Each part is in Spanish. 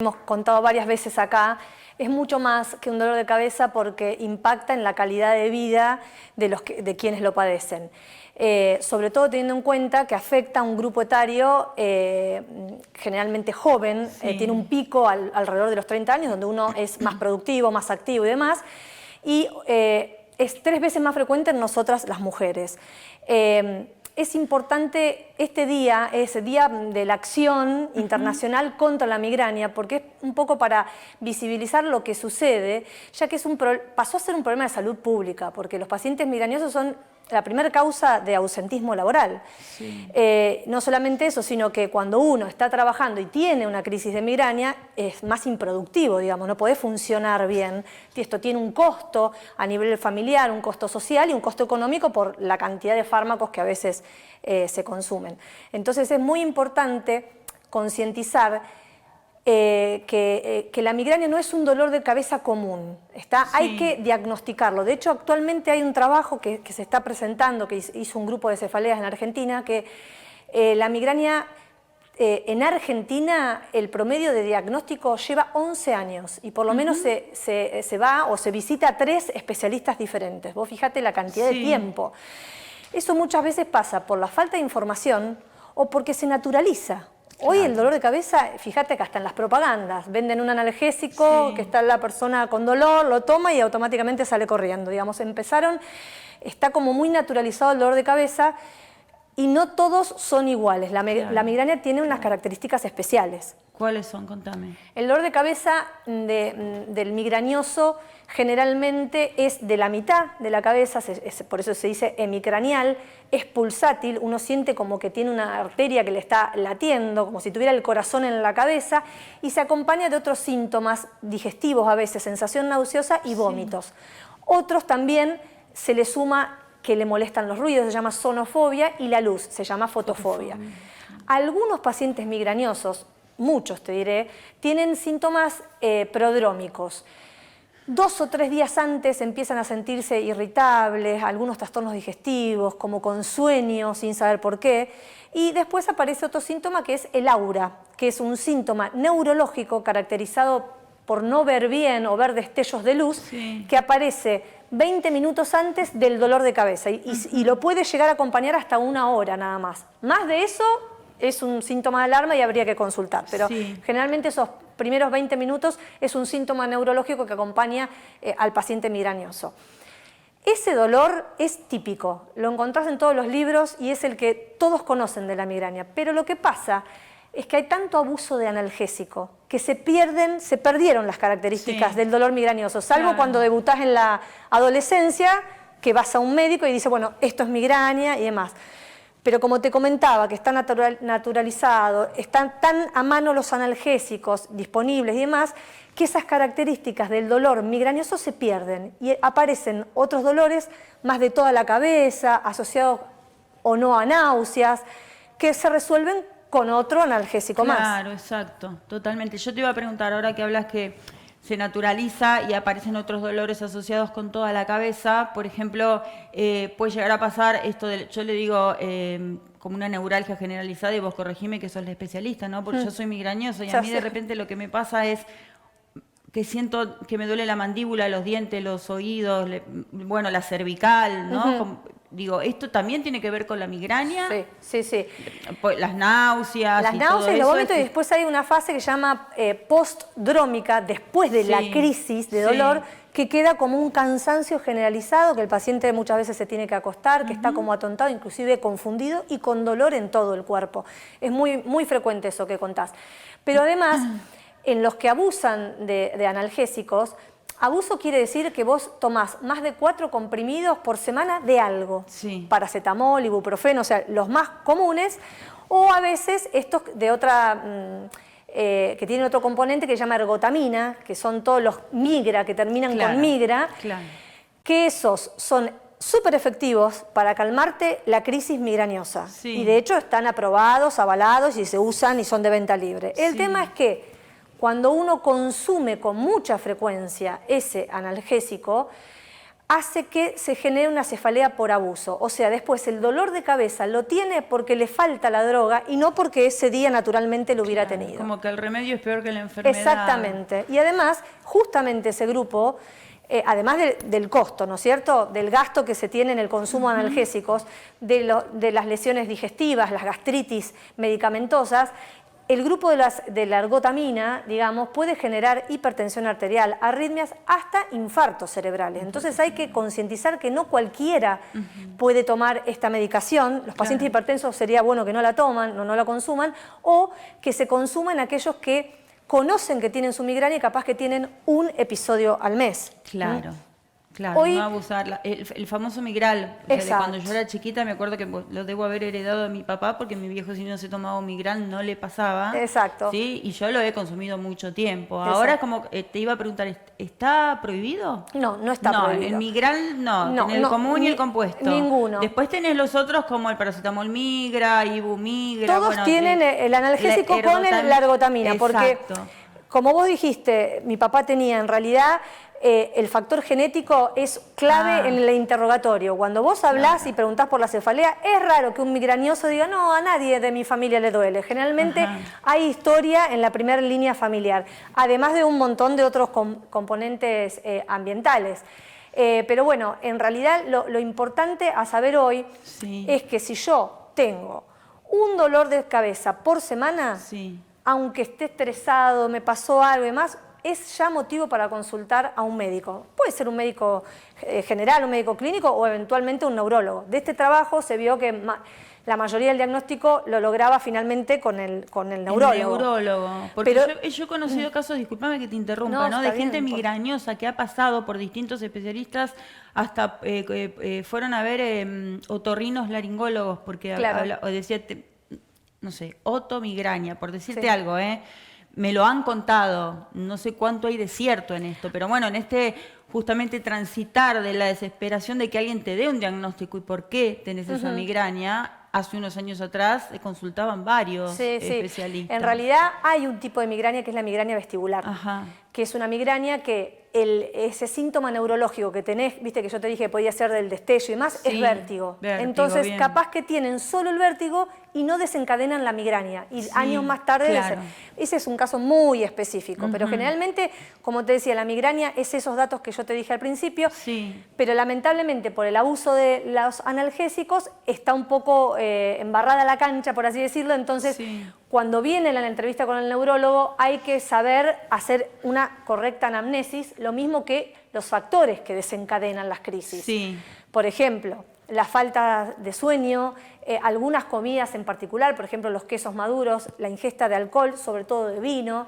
hemos contado varias veces acá, es mucho más que un dolor de cabeza porque impacta en la calidad de vida de quienes lo padecen. Sobre todo teniendo en cuenta que afecta a un grupo etario generalmente joven, tiene un pico alrededor de los 30 años, donde uno es más productivo, más activo y demás, y es 3 veces más frecuente en nosotras las mujeres. Es importante, este día es el Día de la Acción Internacional contra la Migraña, porque es un poco para visibilizar lo que sucede, ya que pasó a ser un problema de salud pública, porque los pacientes migrañosos son la primera causa de ausentismo laboral. Sí. No solamente eso, sino que cuando uno está trabajando y tiene una crisis de migraña, es más improductivo, digamos, no puede funcionar bien. Esto tiene un costo a nivel familiar, un costo social y un costo económico por la cantidad de fármacos que a veces se consumen. Entonces es muy importante concientizar que la migraña no es un dolor de cabeza común, hay que diagnosticarlo. De hecho, actualmente hay un trabajo que se está presentando, que hizo un grupo de cefaleas en Argentina, que la migraña en Argentina, el promedio de diagnóstico lleva 11 años y por lo menos se va o se visita a 3 especialistas diferentes. Vos fijate la cantidad de tiempo. Eso muchas veces pasa por la falta de información o porque se naturaliza. Hoy el dolor de cabeza, fíjate que hasta en las propagandas, venden un analgésico, que está la persona con dolor, lo toma y automáticamente sale corriendo. Digamos, está como muy naturalizado el dolor de cabeza y no todos son iguales. La migraña tiene unas características especiales. ¿Cuáles son? Contame. El dolor de cabeza del migrañoso generalmente es de la mitad de la cabeza, por eso se dice hemicranial, es pulsátil, uno siente como que tiene una arteria que le está latiendo, como si tuviera el corazón en la cabeza, y se acompaña de otros síntomas digestivos a veces, sensación nauseosa y vómitos. Otros también se le suma que le molestan los ruidos, se llama sonofobia, y la luz, se llama fotofobia. Algunos pacientes migrañosos, muchos te diré, tienen síntomas prodrómicos. 2 o 3 días antes empiezan a sentirse irritables, algunos trastornos digestivos, como con sueño, sin saber por qué. Y después aparece otro síntoma que es el aura, que es un síntoma neurológico caracterizado por no ver bien o ver destellos de luz, que aparece 20 minutos antes del dolor de cabeza y lo puede llegar a acompañar hasta 1 hora nada más. Más de eso es un síntoma de alarma y habría que consultar, pero generalmente esos primeros 20 minutos es un síntoma neurológico que acompaña al paciente migrañoso. Ese dolor es típico, lo encontrás en todos los libros y es el que todos conocen de la migraña, pero lo que pasa es que hay tanto abuso de analgésico que se perdieron las características del dolor migrañoso, salvo cuando debutás en la adolescencia, que vas a un médico y dice, bueno, esto es migraña y demás. Pero como te comentaba, que está naturalizado, están tan a mano los analgésicos disponibles y demás, que esas características del dolor migrañoso se pierden y aparecen otros dolores más de toda la cabeza, asociados o no a náuseas, que se resuelven con otro analgésico más. Claro, exacto, totalmente. Yo te iba a preguntar, ahora que hablas que se naturaliza y aparecen otros dolores asociados con toda la cabeza, por ejemplo, puede llegar a pasar esto, yo le digo como una neuralgia generalizada, y vos corregime que sos la especialista, ¿no? Porque yo soy migrañoso y a mí de repente lo que me pasa es que siento que me duele la mandíbula, los dientes, los oídos, bueno, la cervical, ¿no? Digo, ¿esto también tiene que ver con la migraña? Sí. Las náuseas. Las náuseas y los vómitos, y después hay una fase que se llama postdrómica, después de la crisis de dolor, que queda como un cansancio generalizado, que el paciente muchas veces se tiene que acostar, que está como atontado, inclusive confundido y con dolor en todo el cuerpo. Es muy, muy frecuente eso que contás. Pero además, en los que abusan de analgésicos, abuso quiere decir que vos tomás más de 4 comprimidos por semana de algo. Paracetamol, ibuprofeno, o sea, los más comunes, o a veces estos de otra, que tienen otro componente que se llama ergotamina, que son todos los migra, que terminan con migra, que esos son súper efectivos para calmarte la crisis migrañosa. Y de hecho están aprobados, avalados y se usan y son de venta libre. El tema es que cuando uno consume con mucha frecuencia ese analgésico, hace que se genere una cefalea por abuso. O sea, después el dolor de cabeza lo tiene porque le falta la droga y no porque ese día naturalmente lo hubiera tenido. Como que el remedio es peor que la enfermedad. Exactamente. Y además, justamente ese grupo, además del costo, ¿no es cierto?, del gasto que se tiene en el consumo de analgésicos, de las lesiones digestivas, las gastritis medicamentosas, el grupo de la ergotamina, digamos, puede generar hipertensión arterial, arritmias, hasta infartos cerebrales. Entonces hay que concientizar que no cualquiera puede tomar esta medicación. Los pacientes hipertensos sería bueno que no la toman, no la consuman, o que se consuman aquellos que conocen que tienen su migraña y capaz que tienen un episodio al mes. Claro. Claro, Hoy, no abusar. El famoso Migral, o sea, de cuando yo era chiquita, me acuerdo que lo debo haber heredado de mi papá, porque mi viejo, si no se tomaba un Migral, no le pasaba. Exacto. ¿Sí? Y yo lo he consumido mucho tiempo. Ahora, como te iba a preguntar, ¿está prohibido? No, no está prohibido. No, el Migral no, el común y el compuesto. Ninguno. Después tenés los otros como el paracetamol Migra, Ibu Migra. Todos tienen el analgésico con la ergotamina, porque, como vos dijiste, mi papá tenía en realidad... el factor genético es clave en el interrogatorio. Cuando vos hablás y preguntás por la cefalea, es raro que un migrañoso diga, no, a nadie de mi familia le duele. Generalmente hay historia en la primera línea familiar, además de un montón de otros componentes ambientales. Pero bueno, en realidad lo importante a saber hoy es que si yo tengo un dolor de cabeza por semana, aunque esté estresado, me pasó algo y demás, es ya motivo para consultar a un médico. Puede ser un médico general, un médico clínico o eventualmente un neurólogo. De este trabajo se vio que la mayoría del diagnóstico lo lograba finalmente con el neurólogo. El neurólogo. Porque yo he conocido casos, discúlpame que te interrumpa, ¿no? De gente migrañosa que ha pasado por distintos especialistas, hasta fueron a ver otorrinos laringólogos, porque decía, no sé, otomigraña, por decirte algo, me lo han contado, no sé cuánto hay de cierto en esto, pero bueno, en este justamente transitar de la desesperación de que alguien te dé un diagnóstico y por qué tenés esa migraña, hace unos años atrás consultaban varios especialistas. En realidad hay un tipo de migraña que es la migraña vestibular, que es una migraña que ese síntoma neurológico que tenés, viste que yo te dije que podía ser del destello y demás, es vértigo. Entonces, capaz que tienen solo el vértigo y no desencadenan la migraña. Y años más tarde, ese es un caso muy específico. Pero generalmente, como te decía, la migraña es esos datos que yo te dije al principio, pero lamentablemente por el abuso de los analgésicos está un poco embarrada la cancha, por así decirlo. Entonces, cuando viene la entrevista con el neurólogo, hay que saber hacer una correcta anamnesis, lo mismo que los factores que desencadenan las crisis. Por ejemplo, la falta de sueño, algunas comidas en particular, por ejemplo los quesos maduros, la ingesta de alcohol, sobre todo de vino,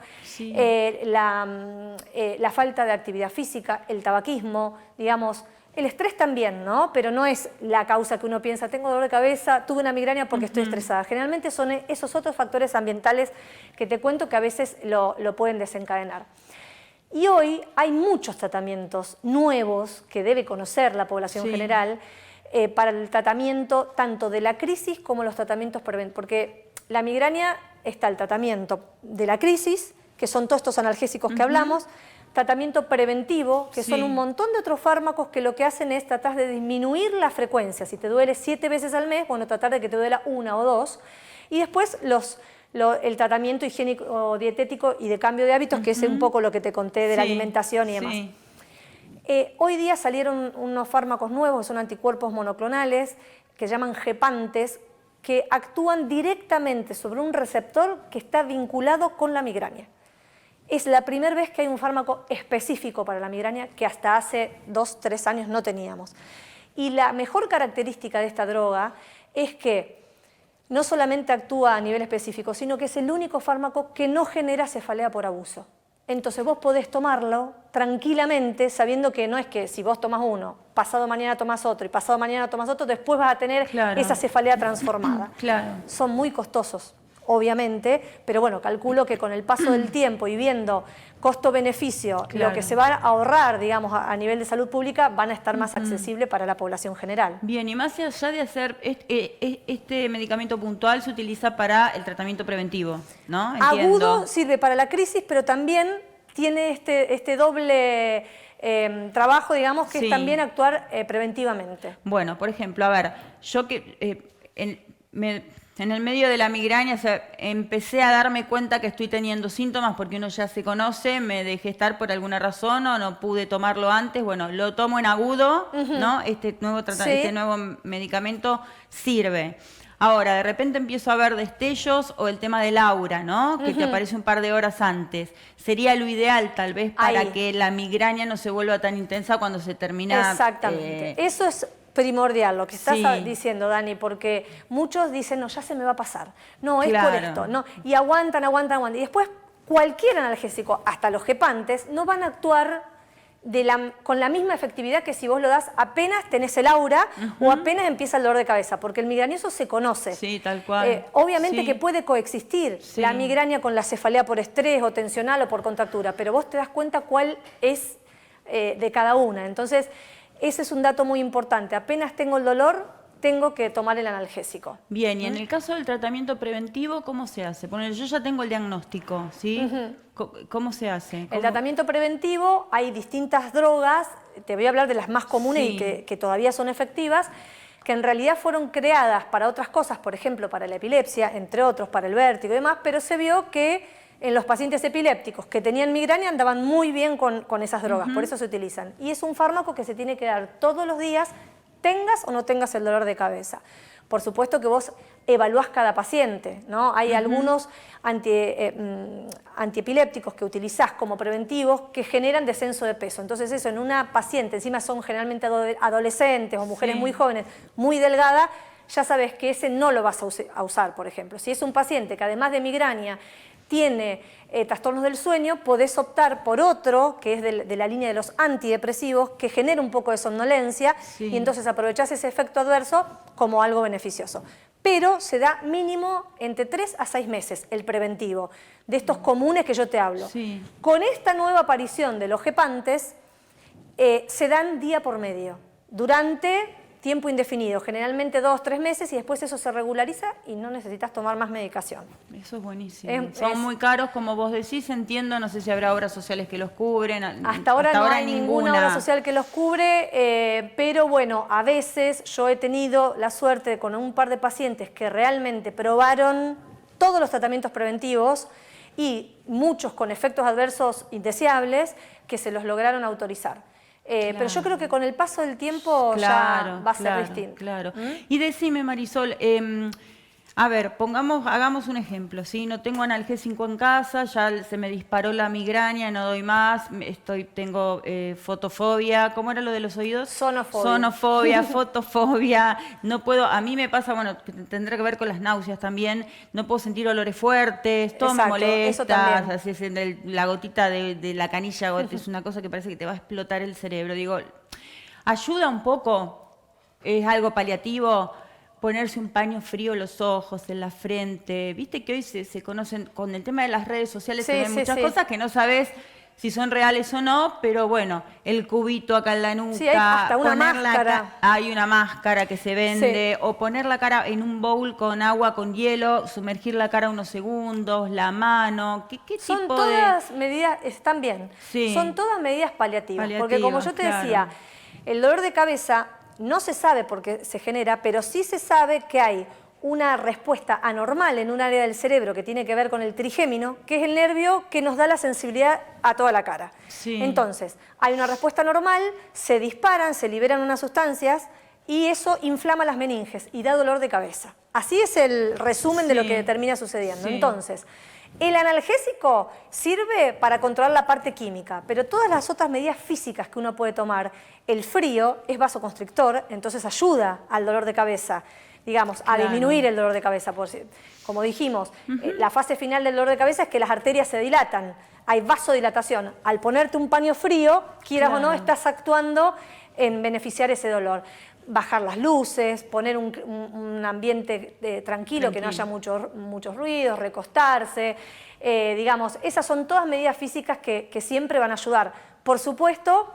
la falta de actividad física, el tabaquismo, digamos, el estrés también, ¿no? Pero no es la causa que uno piensa, tengo dolor de cabeza, tuve una migraña porque estoy estresada. Generalmente son esos otros factores ambientales que te cuento que a veces lo pueden desencadenar. Y hoy hay muchos tratamientos nuevos que debe conocer la población general para el tratamiento tanto de la crisis como los tratamientos preventivos. Porque la migraña está el tratamiento de la crisis, que son todos estos analgésicos que hablamos, tratamiento preventivo, que son un montón de otros fármacos que lo que hacen es tratar de disminuir la frecuencia. Si te duele 7 veces al mes, bueno, tratar de que te duela 1 o 2. Y después el tratamiento higiénico dietético y de cambio de hábitos, que es un poco lo que te conté de la alimentación y demás. Hoy día salieron unos fármacos nuevos, son anticuerpos monoclonales, que se llaman gepantes, que actúan directamente sobre un receptor que está vinculado con la migraña. Es la primera vez que hay un fármaco específico para la migraña que hasta hace 2 3 años no teníamos. Y la mejor característica de esta droga es que no solamente actúa a nivel específico, sino que es el único fármaco que no genera cefalea por abuso. Entonces vos podés tomarlo tranquilamente sabiendo que no es que si vos tomás uno, pasado mañana tomás otro y pasado mañana tomás otro, después vas a tener esa cefalea transformada. Son muy costosos, obviamente, pero bueno, calculo que con el paso del tiempo y viendo costo-beneficio, lo que se va a ahorrar, digamos, a nivel de salud pública, van a estar más accesibles para la población general. Bien, y más allá de hacer este medicamento puntual se utiliza para el tratamiento preventivo, ¿no? Agudo sirve para la crisis, pero también tiene este doble trabajo, digamos, que Sí. es también actuar preventivamente. Bueno, por ejemplo, a ver, yo que en el medio de la migraña, o sea, empecé a darme cuenta que estoy teniendo síntomas porque uno ya se conoce, me dejé estar por alguna razón o no pude tomarlo antes. Bueno, lo tomo en agudo, ¿no? Este nuevo medicamento sirve. Ahora, de repente empiezo a ver destellos o el tema del aura, ¿no? Que te aparece un par de horas antes. Sería lo ideal, tal vez, para que la migraña no se vuelva tan intensa cuando se termina. Exactamente. Eso es primordial lo que estás diciendo, Dani, porque muchos dicen, no, ya se me va a pasar. No, es por esto. No. Y aguantan. Y después cualquier analgésico, hasta los gepantes, no van a actuar con la misma efectividad que si vos lo das apenas tenés el aura o apenas empieza el dolor de cabeza, porque el migrañoso se conoce. Sí, tal cual. Obviamente que puede coexistir la migraña con la cefalea por estrés o tensional o por contractura, pero vos te das cuenta cuál es de cada una. Entonces, ese es un dato muy importante. Apenas tengo el dolor, tengo que tomar el analgésico. Bien, y en el caso del tratamiento preventivo, ¿cómo se hace? Ponele, yo ya tengo el diagnóstico, ¿sí? ¿Cómo se hace? El tratamiento preventivo, hay distintas drogas, te voy a hablar de las más comunes y que todavía son efectivas, que en realidad fueron creadas para otras cosas, por ejemplo, para la epilepsia, entre otros, para el vértigo y demás, pero se vio que en los pacientes epilépticos que tenían migraña andaban muy bien con esas drogas, por eso se utilizan. Y es un fármaco que se tiene que dar todos los días, tengas o no tengas el dolor de cabeza. Por supuesto que vos evaluás cada paciente, ¿no? Hay algunos antiepilépticos que utilizás como preventivos que generan descenso de peso. Entonces eso en una paciente, encima son generalmente adolescentes o mujeres muy jóvenes, muy delgadas, ya sabes que ese no lo vas a usar, por ejemplo. Si es un paciente que además de migraña tiene trastornos del sueño, podés optar por otro, que es de la línea de los antidepresivos, que genera un poco de somnolencia y entonces aprovechás ese efecto adverso como algo beneficioso. Pero se da mínimo entre 3 a 6 meses el preventivo, de estos comunes que yo te hablo. Con esta nueva aparición de los gepantes, se dan día por medio, durante tiempo indefinido, generalmente 2 o 3 meses, y después eso se regulariza y no necesitas tomar más medicación. Eso es buenísimo. Son muy caros, como vos decís, entiendo, no sé si habrá obras sociales que los cubren. Hasta ahora no hay ninguna obra social que los cubre, pero bueno, a veces yo he tenido la suerte con un par de pacientes que realmente probaron todos los tratamientos preventivos y muchos con efectos adversos indeseables que se los lograron autorizar. Pero yo creo que con el paso del tiempo ya va a ser distinto. Claro. Y decime, Marisol, a ver, hagamos un ejemplo, ¿sí? No tengo analgésico en casa, ya se me disparó la migraña, no doy más, tengo fotofobia, ¿cómo era lo de los oídos? Sonofobia. Sonofobia, fotofobia, no puedo, a mí me pasa, bueno, tendrá que ver con las náuseas también, no puedo sentir olores fuertes, todo me molesta, así es, la gotita de la canilla, es una cosa que parece que te va a explotar el cerebro. Digo, ayuda un poco, es algo paliativo, ponerse un paño frío en los ojos, en la frente. Viste que hoy se conocen, con el tema de las redes sociales se ven muchas cosas que no sabes si son reales o no, pero bueno, el cubito acá en la nuca. Sí, hay hasta una máscara. Hay una máscara que se vende, o poner la cara en un bowl con agua, con hielo, sumergir la cara unos segundos, la mano. ¿Qué son tipo todas medidas, están bien, son todas medidas paliativas. Porque como yo te decía, el dolor de cabeza no se sabe por qué se genera, pero sí se sabe que hay una respuesta anormal en un área del cerebro que tiene que ver con el trigémino, que es el nervio que nos da la sensibilidad a toda la cara. Entonces, hay una respuesta normal, se disparan, se liberan unas sustancias y eso inflama las meninges y da dolor de cabeza. Así es el resumen de lo que termina sucediendo. Entonces, el analgésico sirve para controlar la parte química, pero todas las otras medidas físicas que uno puede tomar, el frío es vasoconstrictor, entonces ayuda al dolor de cabeza, digamos, a disminuir el dolor de cabeza. Como dijimos, la fase final del dolor de cabeza es que las arterias se dilatan, hay vasodilatación. Al ponerte un paño frío, quieras o no, estás actuando en beneficiar ese dolor. Bajar las luces, poner un ambiente tranquilo, que no haya muchos ruidos, recostarse, digamos, esas son todas medidas físicas que siempre van a ayudar. Por supuesto,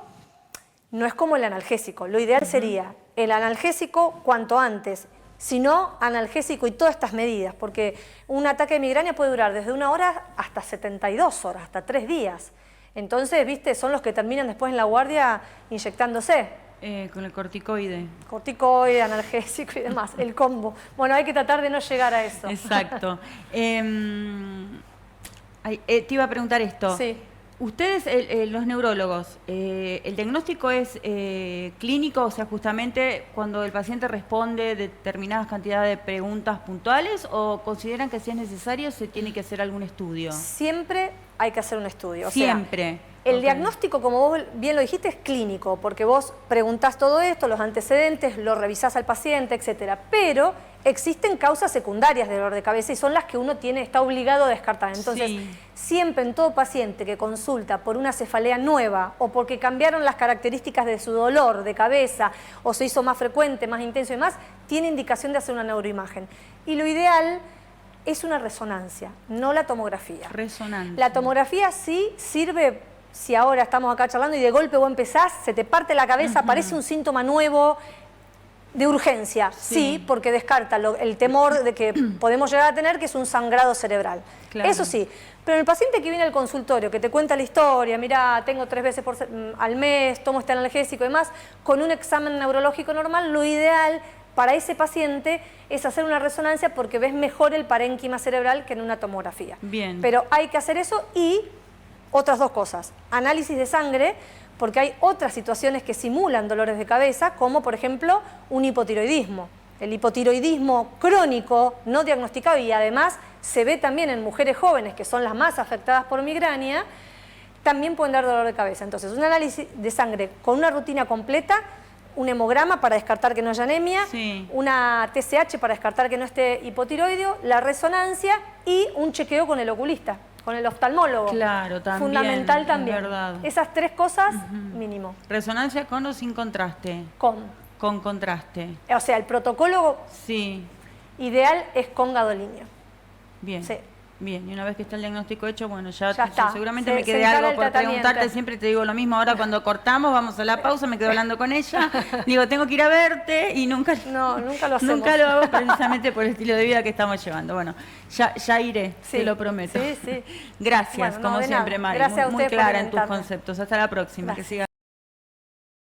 no es como el analgésico, lo ideal sería el analgésico cuanto antes, si no, analgésico y todas estas medidas, porque un ataque de migraña puede durar desde 1 hora hasta 72 horas, hasta 3 días. Entonces, viste, son los que terminan después en la guardia inyectándose. Con el corticoide. Corticoide, analgésico y demás, el combo. Bueno, hay que tratar de no llegar a eso. Exacto. Te iba a preguntar esto. Sí. Ustedes, los neurólogos, ¿el diagnóstico es clínico? O sea, justamente cuando el paciente responde determinadas cantidades de preguntas puntuales, ¿o consideran que si es necesario se tiene que hacer algún estudio? Siempre hay que hacer un estudio. Siempre. El diagnóstico, como vos bien lo dijiste, es clínico, porque vos preguntás todo esto, los antecedentes, lo revisás al paciente, etcétera. Pero existen causas secundarias de dolor de cabeza y son las que uno está obligado a descartar. Entonces, siempre en todo paciente que consulta por una cefalea nueva o porque cambiaron las características de su dolor de cabeza o se hizo más frecuente, más intenso y más, tiene indicación de hacer una neuroimagen. Y lo ideal es una resonancia, no la tomografía. Resonancia. La tomografía sí sirve. Si ahora estamos acá charlando y de golpe vos empezás, se te parte la cabeza, aparece un síntoma nuevo de urgencia. Sí, porque descarta el temor de que podemos llegar a tener, que es un sangrado cerebral. Claro. Eso sí, pero el paciente que viene al consultorio, que te cuenta la historia, mira, tengo 3 veces al mes, tomo este analgésico y demás, con un examen neurológico normal, lo ideal para ese paciente es hacer una resonancia porque ves mejor el parénquima cerebral que en una tomografía. Bien. Pero hay que hacer eso y otras 2 cosas. Análisis de sangre, porque hay otras situaciones que simulan dolores de cabeza, como por ejemplo un hipotiroidismo. El hipotiroidismo crónico, no diagnosticado, y además se ve también en mujeres jóvenes, que son las más afectadas por migraña, también pueden dar dolor de cabeza. Entonces, un análisis de sangre con una rutina completa, un hemograma para descartar que no haya anemia, una TSH para descartar que no esté hipotiroideo, la resonancia y un chequeo con el oculista, con el oftalmólogo. Claro, también. Fundamental también. Es verdad. Esas 3 cosas, mínimo. ¿Resonancia con o sin contraste? Con contraste. O sea, el protocolo ideal es con gadolinio. Bien. Sí. Bien, y una vez que está el diagnóstico hecho, bueno, ya está. Seguramente me quedé algo por preguntarte, siempre te digo lo mismo, ahora cuando cortamos, vamos a la pausa, me quedo hablando con ella, digo, tengo que ir a verte y nunca lo hacemos. Nunca lo hago precisamente por el estilo de vida que estamos llevando. Bueno, ya iré, te lo prometo. Sí. Gracias, como siempre, Mari, muy clara en tus conceptos. Hasta la próxima, que siga.